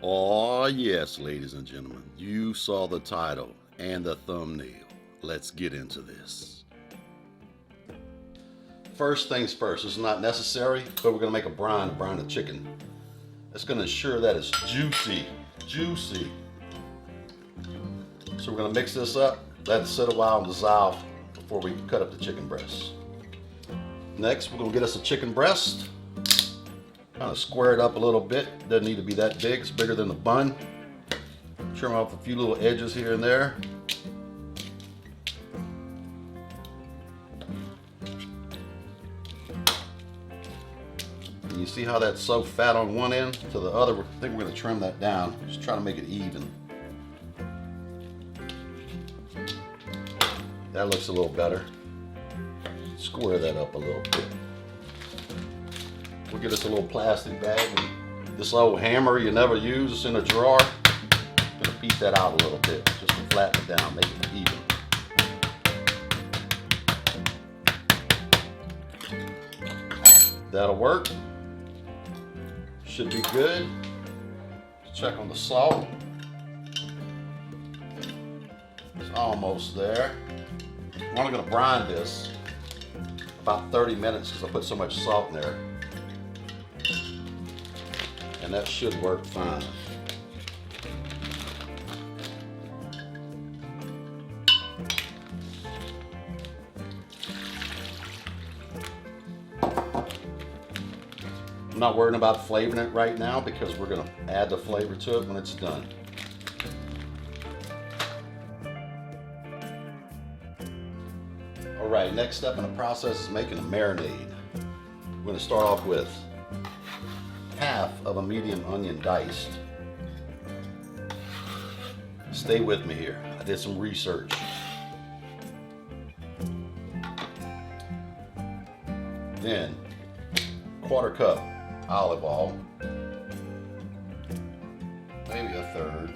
Oh, yes, ladies and gentlemen, you saw the title and the thumbnail. Let's get into this. First things first, it's not necessary, but we're gonna make a brine to brine the chicken. It's gonna ensure that it's juicy, juicy. So we're gonna mix this up, let it sit a while and dissolve before we cut up the chicken breast. Next, we're gonna get us a chicken breast. Kind of square it up a little bit. Doesn't need to be that big. It's bigger than the bun. Trim off a few little edges here and there. And you see how that's so fat on one end to the other? I think we're going to trim that down. Just try to make it even. That looks a little better. Square that up a little bit. We'll get us a little plastic bag and this old hammer you never use, it's in a drawer. I'm gonna beat that out a little bit just to flatten it down, make it even. That'll work. Should be good. Check on the salt. It's almost there. I'm only gonna brine this about 30 minutes because I put so much salt in there. And that should work fine. I'm not worrying about flavoring it right now because we're going to add the flavor to it when it's done. All right, next step in the process is making a marinade. We're going to start off with half of a medium onion diced. Stay with me here. I did some research. Then, quarter cup olive oil. Maybe a third.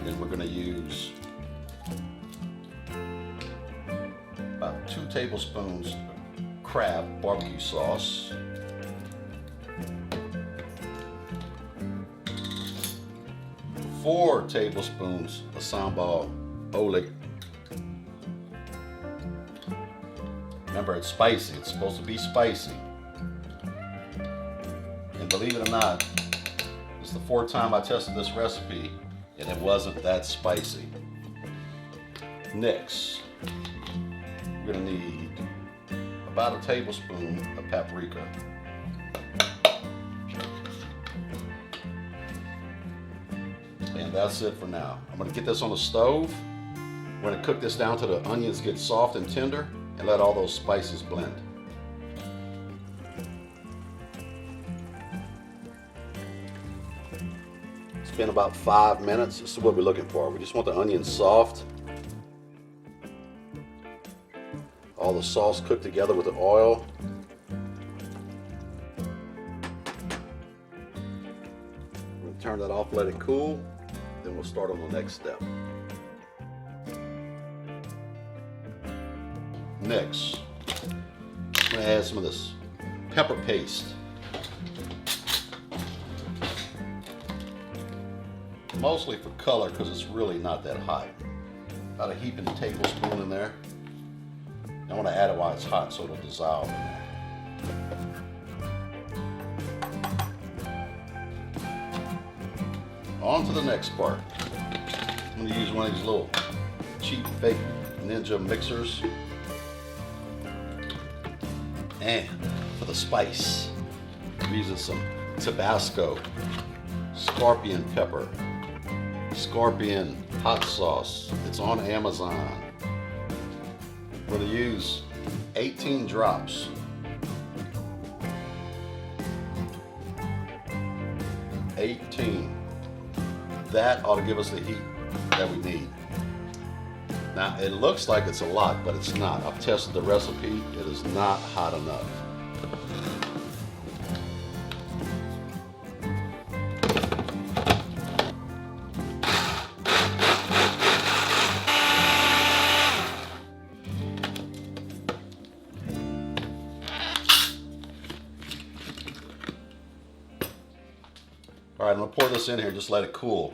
Then we're going to use about 2 tablespoons Kraft barbecue sauce, 4 tablespoons of Sambal Oelek. Remember, it's spicy. It's supposed to be spicy. And believe it or not, it's the 4th time I tested this recipe and it wasn't that spicy. Next, we're gonna need about a tablespoon of paprika. And that's it for now. I'm gonna get this on the stove. We're gonna cook this down till the onions get soft and tender and let all those spices blend. It's been about 5 minutes. This is what we're looking for. We just want the onions soft. All the sauce cooked together with the oil. We'll turn that off, let it cool, then we'll start on the next step. Next, I'm going to add some of this pepper paste. Mostly for color because it's really not that hot. About a heaping tablespoon in there. I want to add it while it's hot so it'll dissolve in there. On to the next part. I'm going to use one of these little cheap fake Ninja mixers. And for the spice, I'm using some Tabasco Scorpian pepper. Scorpian hot sauce. It's on Amazon. We're going to use 18 drops. That ought to give us the heat that we need. Now, it looks like it's a lot, but it's not. I've tested the recipe. It is not hot enough. All right, I'm gonna pour this in here, just let it cool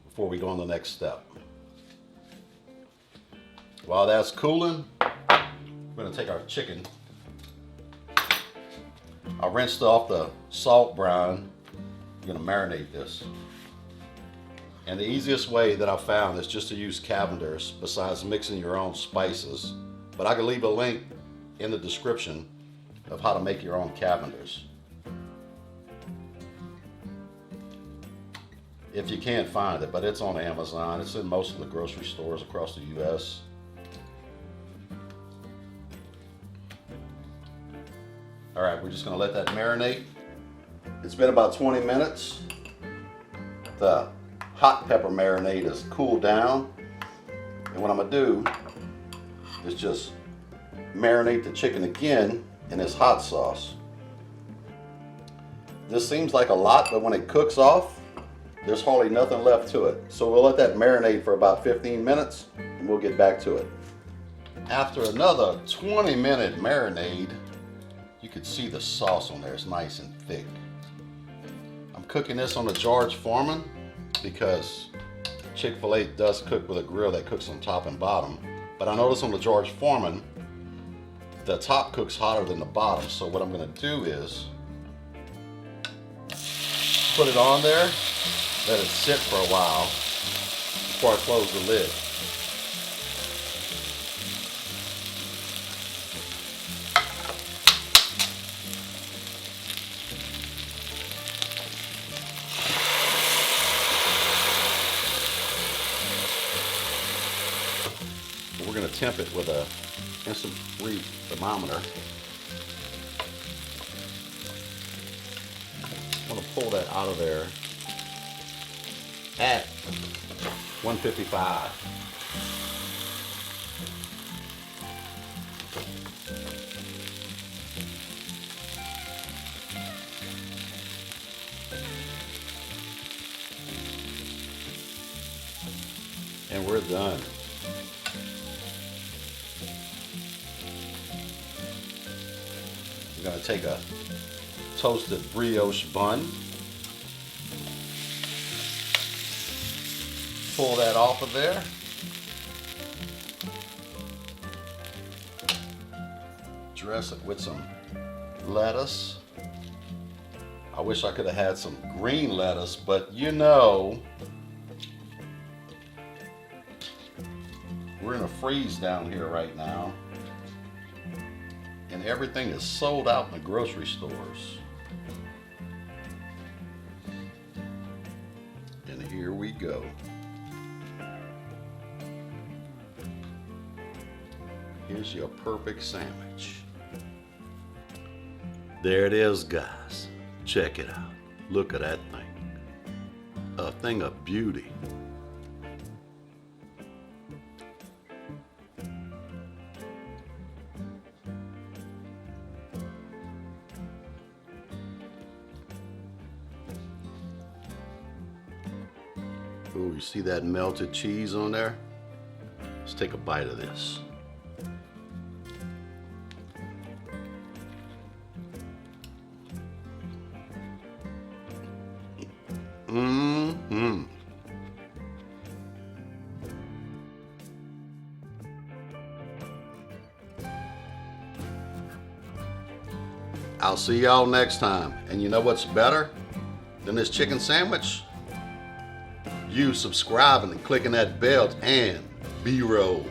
before we go on the next step. While that's cooling, we're gonna take our chicken. I rinsed off the salt brine. I'm gonna marinate this. And the easiest way that I found is just to use Cavenders besides mixing your own spices. But I can leave a link in the description of how to make your own Cavenders, if you can't find it, but it's on Amazon. It's in most of the grocery stores across the US. All right, we're just gonna let that marinate. It's been about 20 minutes. The hot pepper marinade is cooled down. And what I'm gonna do is just marinate the chicken again in this hot sauce. This seems like a lot, but when it cooks off, there's hardly nothing left to it. So we'll let that marinate for about 15 minutes and we'll get back to it. After another 20-minute marinade, you can see the sauce on there. It's nice and thick. I'm cooking this on a George Foreman because Chick-fil-A does cook with a grill that cooks on top and bottom. But I notice on the George Foreman, the top cooks hotter than the bottom. So what I'm gonna do is put it on there, let it sit for a while before I close the lid. We're going to temp it with a instant read thermometer. I'm going to pull that out of there at 155. And we're done. We're going to take a toasted brioche bun, pull that off of there, dress it with some lettuce. I wish I could have had some green lettuce, but you know, we're in a freeze down here right now, and everything is sold out in the grocery stores. And here we go. Here's your perfect sandwich. There it is, guys. Check it out. Look at that thing. A thing of beauty. Ooh, you see that melted cheese on there? Let's take a bite of this. Mm-hmm. I'll see y'all next time. And you know what's better than this chicken sandwich? You subscribing and clicking that bell and B-roll.